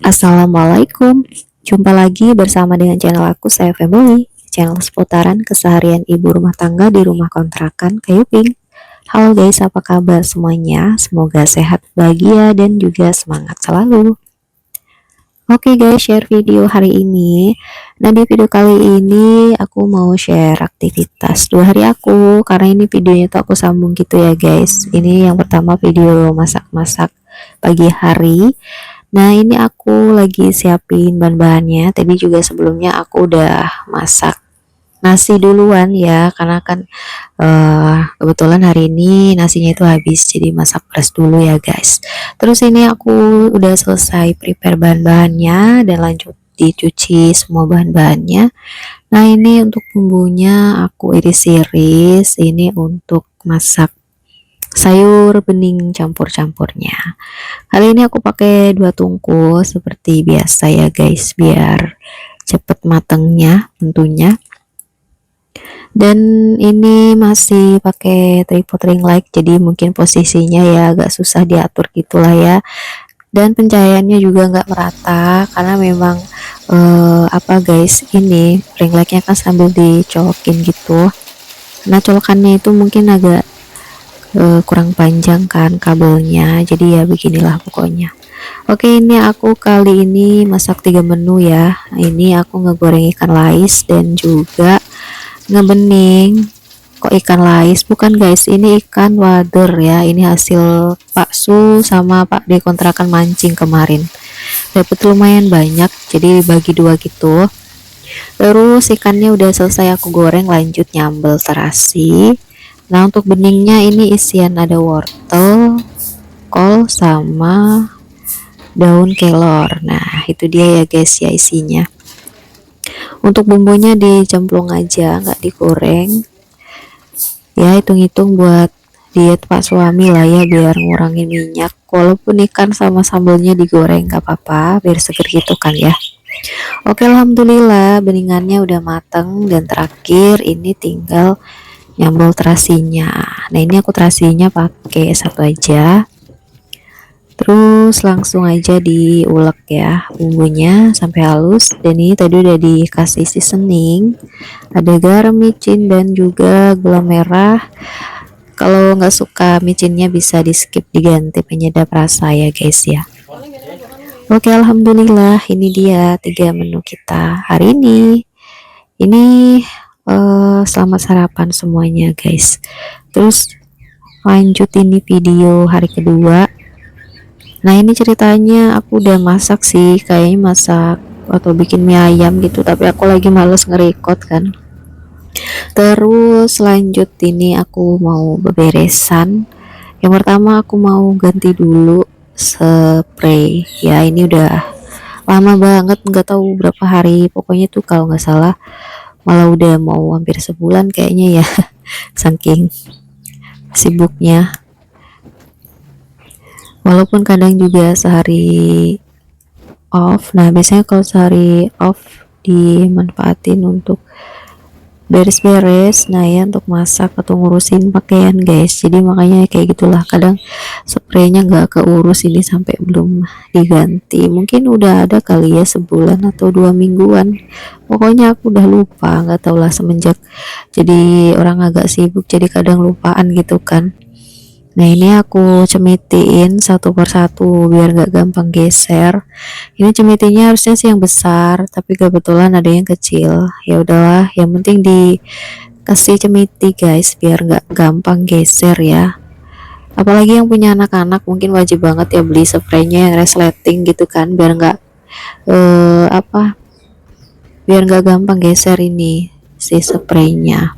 Assalamualaikum, jumpa lagi bersama dengan channel aku, saya Family, channel seputaran keseharian ibu rumah tangga di rumah kontrakan kayu pink. Halo guys, apa kabar semuanya? Semoga sehat, bahagia, dan juga semangat selalu. Oke guys, share video hari ini. Nah, di video kali ini aku mau share aktivitas 2 hari aku, karena ini videonya tuh aku sambung gitu ya guys. Ini yang pertama video masak-masak pagi hari. Nah, ini aku lagi siapin bahan-bahannya. Tadi juga sebelumnya aku udah masak nasi duluan ya, karena kan kebetulan hari ini nasinya itu habis, jadi masak beras dulu ya guys. Terus ini aku udah selesai prepare bahan-bahannya dan lanjut dicuci semua bahan-bahannya. Nah, ini untuk bumbunya aku iris-iris, ini untuk masak sayur bening campur-campurnya. Kali ini aku pakai 2 tungku seperti biasa ya guys, biar cepet matangnya tentunya. Dan ini masih pakai tripod ring light, jadi mungkin posisinya ya agak susah diatur gitulah ya. Dan pencahayaannya juga nggak merata karena memang apa guys, ini ring lightnya kan sambil dicolokin gitu. Nah, colokannya itu mungkin agak kurang panjang kan kabelnya, jadi ya beginilah pokoknya. Oke, ini aku kali ini masak 3 menu ya. Ini aku ngegoreng ikan lais dan juga ngebening. Kok ikan lais? Bukan guys, ini ikan wader ya. Ini hasil Pak Su sama Pak D kontrakan mancing kemarin. Dapat lumayan banyak, jadi bagi 2 gitu. Terus ikannya udah selesai aku goreng, lanjut nyambel terasi. Nah, untuk beningnya ini isian ada wortel, kol, sama daun kelor. Nah, itu dia ya guys ya isinya. Untuk bumbunya dicemplung aja, nggak digoreng ya, hitung-hitung buat diet pak suami lah ya, biar ngurangin minyak. Walaupun ikan sama sambelnya digoreng nggak apa-apa, biar seger gitu kan ya. Oke, alhamdulillah beningannya udah mateng, dan terakhir ini tinggal nyambel terasinya. Nah, ini aku terasinya pakai 1 aja, terus langsung aja diulek ya bumbunya sampai halus. Dan ini tadi udah dikasih seasoning, ada garam, micin, dan juga gula merah. Kalau nggak suka micinnya bisa di skip, diganti penyedap rasa ya guys ya. Oke, alhamdulillah ini dia 3 menu kita hari ini. Ini selamat sarapan semuanya guys. Terus lanjut ini video hari kedua. Nah, ini ceritanya aku udah masak sih, kayaknya masak atau bikin mie ayam gitu, tapi aku lagi males nge-record kan. Terus lanjut ini aku mau beberesan. Yang pertama aku mau ganti dulu spray ya. Ini udah lama banget, nggak tahu berapa hari, pokoknya tuh kalau nggak salah malah udah mau hampir sebulan kayaknya ya. Saking sibuknya, walaupun kadang juga sehari off. Nah, biasanya kalau sehari off dimanfaatin untuk beres-beres, nah ya, untuk masak atau ngurusin pakaian guys. Jadi makanya kayak gitulah, kadang spraynya nggak keurus ini sampai belum diganti. Mungkin udah ada kali ya sebulan atau 2 mingguan, pokoknya aku udah lupa, nggak tahu lah, semenjak jadi orang agak sibuk jadi kadang lupaan gitu kan. Nah, ini aku cemitiin satu persatu biar nggak gampang geser. Ini cemitinya harusnya sih yang besar, tapi kebetulan ada yang kecil. Ya udahlah, yang penting dikasih cemiti guys, biar nggak gampang geser ya. Apalagi yang punya anak-anak mungkin wajib banget ya beli spraynya yang resleting gitu kan, biar nggak biar nggak gampang geser ini si spraynya.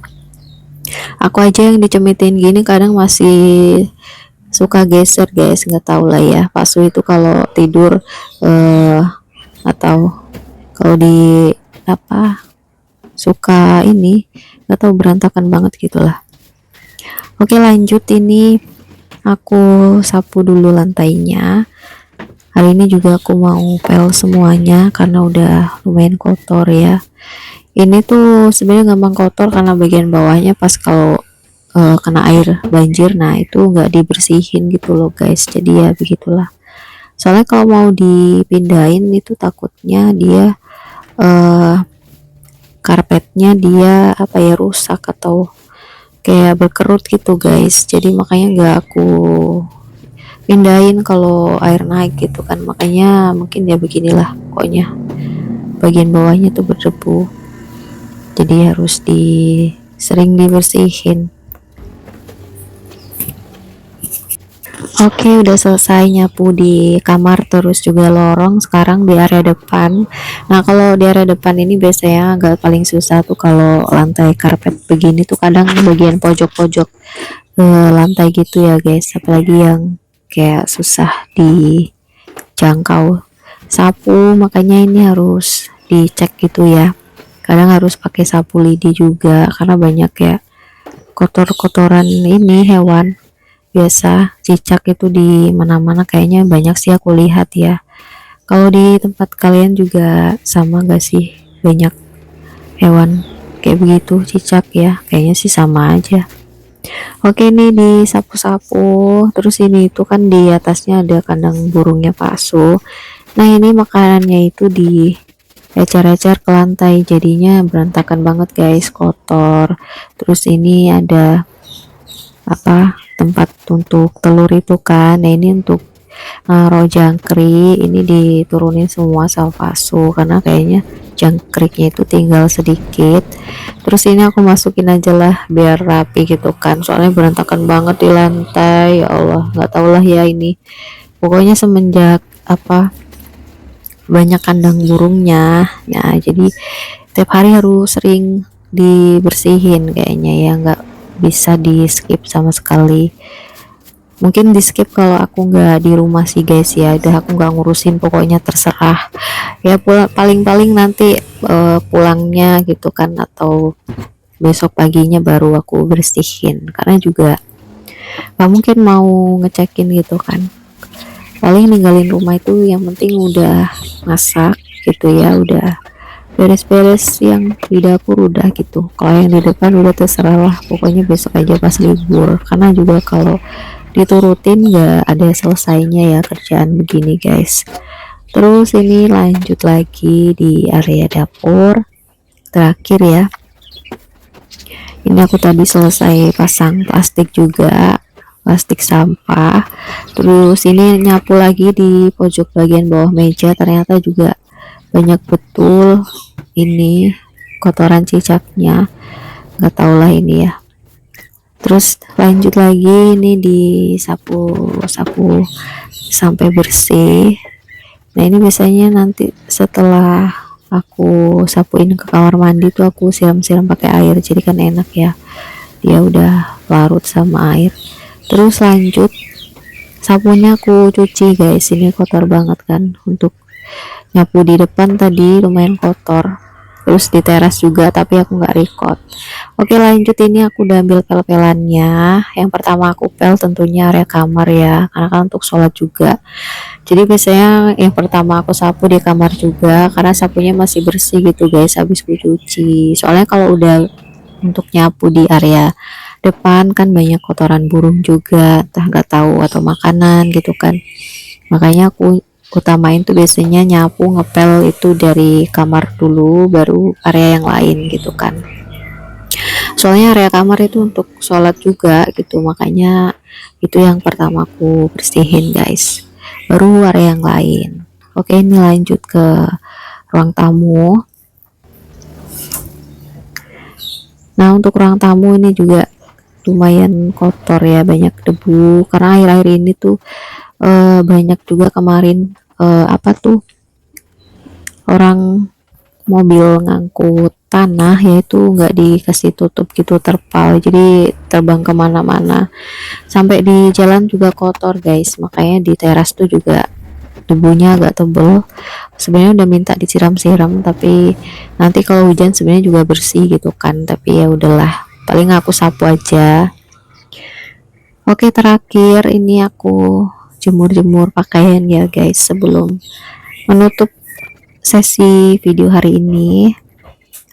Aku aja yang dicemitin gini kadang masih suka geser guys, nggak tahu lah ya. Pak Su itu kalau tidur atau kalau di suka ini, nggak tahu, berantakan banget gitulah. Oke, lanjut ini aku sapu dulu lantainya. Hari ini juga aku mau pel semuanya karena udah lumayan kotor ya. Ini tuh sebenarnya gampang kotor karena bagian bawahnya pas kalau kena air banjir, nah itu nggak dibersihin gitu loh guys. Jadi ya begitulah, Soalnya kalau mau dipindahin itu takutnya dia karpetnya dia apa ya, rusak atau kayak berkerut gitu guys. Jadi makanya nggak aku pindahin kalau air naik gitu kan, makanya mungkin ya beginilah pokoknya bagian bawahnya tuh berdebu, jadi harus sering dibersihin. Oke, udah selesai nyapu di kamar terus juga lorong. Sekarang di area depan. Nah, kalau di area depan ini biasanya agak paling susah tuh kalau lantai karpet begini tuh, kadang bagian pojok-pojok lantai gitu ya guys. Apalagi yang kayak susah dijangkau sapu, makanya ini harus dicek gitu ya. Kadang harus pakai sapu lidi juga karena banyak ya kotor-kotoran ini hewan. Biasa cicak itu di mana-mana, kayaknya banyak sih aku lihat ya. Kalau di tempat kalian juga sama gak sih, banyak hewan kayak begitu cicak ya? Kayaknya sih sama aja. Oke, ini disapu-sapu. Terus ini itu kan di atasnya ada kandang burungnya palsu. Nah, ini makanannya itu di ecer-ecer ke lantai, jadinya berantakan banget guys, kotor. Terus ini ada apa, tempat untuk telur itu kan. Nah, ini untuk naruh jangkrik, ini diturunin semua sama Pasu karena kayaknya jangkriknya itu tinggal sedikit. Terus ini aku masukin aja lah biar rapi gitu kan, soalnya berantakan banget di lantai. Ya Allah, nggak tau lah ya ini, pokoknya semenjak apa banyak kandang burungnya, nah jadi tiap hari harus sering dibersihin kayaknya ya, nggak bisa di skip sama sekali. Mungkin di skip kalau aku nggak di rumah sih guys ya, udah aku nggak ngurusin, pokoknya terserah ya. Paling-paling nanti pulangnya gitu kan, atau besok paginya baru aku bersihin, karena juga nggak mungkin mau ngecekin gitu kan. Paling ninggalin rumah itu yang penting udah masak gitu ya, udah beres-beres yang di dapur udah gitu. Kalau yang di depan udah terserah lah, pokoknya besok aja pas libur, karena juga kalau diturutin nggak ada selesainya ya kerjaan begini guys. Terus ini lanjut lagi di area dapur terakhir ya. Ini aku tadi selesai pasang plastik juga, plastik sampah. Terus ini nyapu lagi di pojok bagian bawah meja, ternyata juga banyak betul ini kotoran cicaknya, nggak tau lah ini ya. Terus lanjut lagi ini disapu-sapu sampai bersih. Nah, ini biasanya nanti setelah aku sapuin ke kamar mandi tuh aku siram-siram pakai air, jadi kan enak ya, dia udah larut sama air. Terus lanjut sapunya aku cuci guys, ini kotor banget kan. Untuk nyapu di depan tadi lumayan kotor, terus di teras juga, tapi aku nggak record. Oke, lanjut, ini aku udah ambil pel-pelannya. Yang pertama aku pel tentunya area kamar ya, karena kan untuk sholat juga. Jadi biasanya yang pertama aku sapu di kamar juga, karena sapunya masih bersih gitu guys habis ku cuci. Soalnya kalau udah untuk nyapu di area depan kan banyak kotoran burung juga, entah nggak tahu atau makanan gitu kan. Makanya aku utamain tuh biasanya nyapu ngepel itu dari kamar dulu baru area yang lain gitu kan. Soalnya area kamar itu untuk sholat juga gitu, makanya itu yang pertama aku bersihin guys, baru area yang lain. Oke, ini lanjut ke ruang tamu. Nah, untuk ruang tamu ini juga lumayan kotor ya, banyak debu karena akhir-akhir ini tuh banyak juga kemarin apa tuh, orang mobil ngangkut tanah yaitu nggak dikasih tutup gitu terpal, jadi terbang kemana-mana, sampai di jalan juga kotor guys. Makanya di teras tuh juga debunya agak tebel. Sebenarnya udah minta disiram-siram, tapi nanti kalau hujan sebenarnya juga bersih gitu kan, tapi ya udahlah, paling aku sapu aja. Oke, terakhir ini aku jemur-jemur pakaian ya guys, sebelum menutup sesi video hari ini.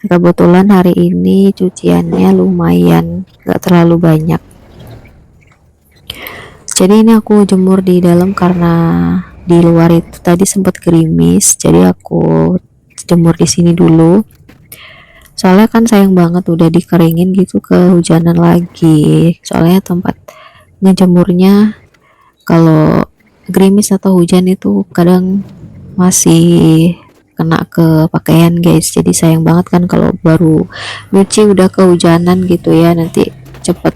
Kebetulan hari ini cuciannya lumayan gak terlalu banyak, jadi ini aku jemur di dalam karena di luar itu tadi sempat gerimis, jadi aku jemur di sini dulu. Soalnya kan sayang banget udah dikeringin gitu kehujanan lagi. Soalnya tempat ngejemurnya kalau gerimis atau hujan itu kadang masih kena ke pakaian guys, jadi sayang banget kan kalau baru nyuci udah kehujanan gitu ya, nanti cepet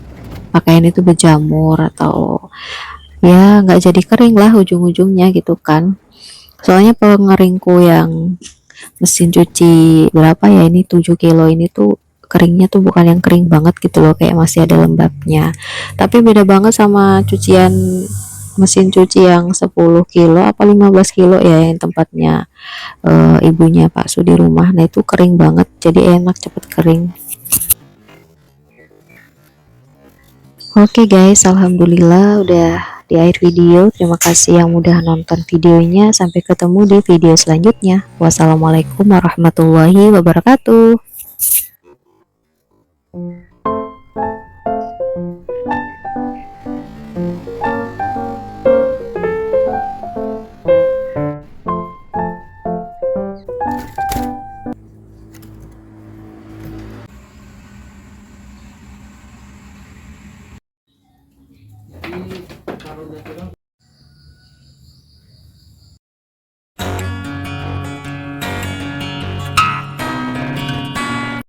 pakaian itu berjamur atau ya nggak jadi kering lah ujung-ujungnya gitu kan. Soalnya pengeringku yang mesin cuci berapa ya, ini 7 kilo ini tuh keringnya tuh bukan yang kering banget gitu loh, kayak masih ada lembabnya, tapi beda banget sama cucian mesin cuci yang 10 kilo apa 15 kilo ya, yang tempatnya ibunya Pak Su di rumah. Nah itu kering banget, jadi enak cepet kering. Oke guys, alhamdulillah udah di akhir video. Terima kasih yang udah nonton videonya. Sampai ketemu di video selanjutnya. Wassalamualaikum warahmatullahi wabarakatuh.